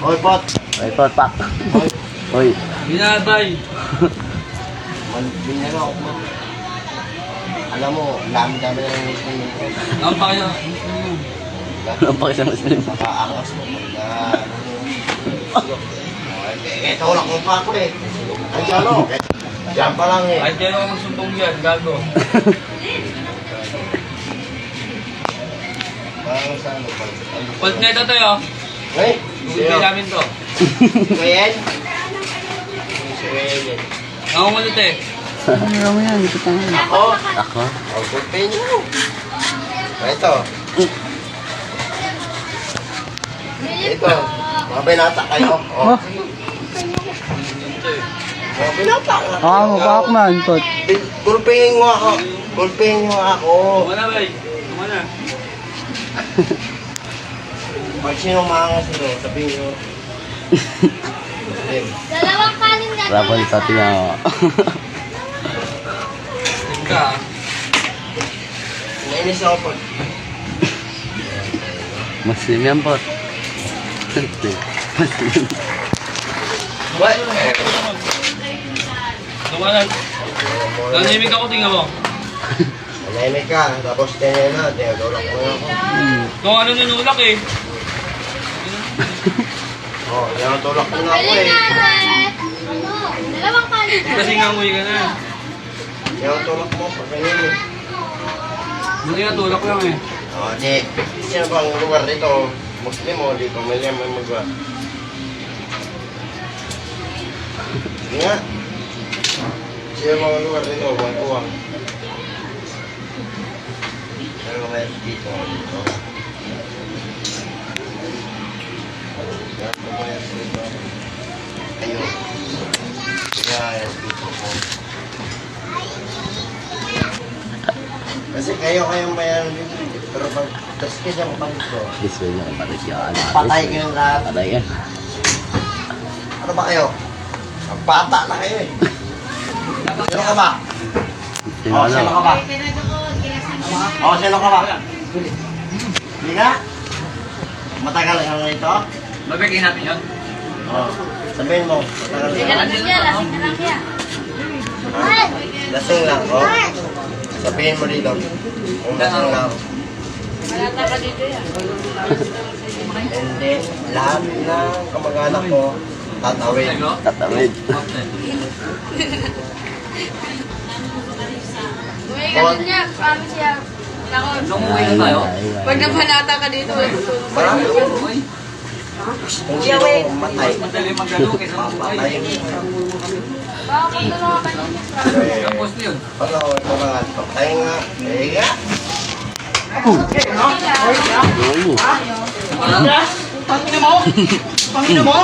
Hoy, pot. Hoy, pot, pak. Hoy. Binabay. Binyan ako mo. Alam mo, dami-dami na yung Muslim ko. Ang pa kayo. Ang pakisang Muslim. Nakaakas mo. Ito lang kung pa ako eh. Ay, dyan o. Diyan pa lang eh. Ay, kaya ako magsuntong yan, gago. Parang sa ano pa. Pult na ito tayo. Ay, Bibigay namin to. Ngayon? Ngayon. Nangungulit eh. Ano mo yan? Ito tayo. Ako? Ako? Ang pulpin nyo. Ito. Ito. Mga binata kayo. Oh. Mga binata ka. Mabak man, pot. Gulpihin mo ako. Gulpihin mo ako. Tuma na, bay. Tuma na. Pag sino maangas ito, sabihin nyo. Dalawang kanin na. Rapol sa tiyan ako. Tingka. Nainis ako po. Muslim yan, pot. Muslim. What? Tuma na. Nanimig ako, tingnan mo. Manahimik ka, tapos ganyan na, tinatulak mo na ako. Kung ano ninulak eh. Oh, tinatulak mo na ako Bili eh. na. Ano? Dalawang kanin na. Kasi nga umuwi ka na. Tinatulak mo, pag ganyan eh. Hindi nga tulak lang eh. Oh, di, sino bang lugar dito? Muslim o dito? Malyam ang magwa. Sige nga. Sino bang lugar dito? Buwan-buwan. Ano kaya dito? Dito. Ano kaya dito? Ayun. Kaya dito po. Kasi kayong bayan dito. Pero pag taski siya mapalit ko. This way niya, kapatid yan. Patay kayong lahat. Patay yan. Ano ba kayo? Ang bata na kayo eh. Sino ka ba? Sino Oh, sino ka ba? Oh, sino ka ba? Hindi ka? Matagal ka na ito? Babagay natin yun. Oh, sabihin mo. Matagal Lasing ka na na. lang siya. Lasing na lang siya. Ha? Lasing lang, oh. Sabihin mo dito. Kung lasing lang. Malata ka dito yan. Hindi. Lahat ng kamag-anak ko, tatawid. Tatawid. Uwi ka din niya. Promise siya. Ako. Nung umuwi na tayo. Pag napanata ka dito. Marami ko. Kung sino matay, Madali magano kaysa papatay. Baka kung dalawa ka din. Tapos na yun. Ano, ito nga, patay nga. Eh nga. Uy. Pangina mo! Pangina mo!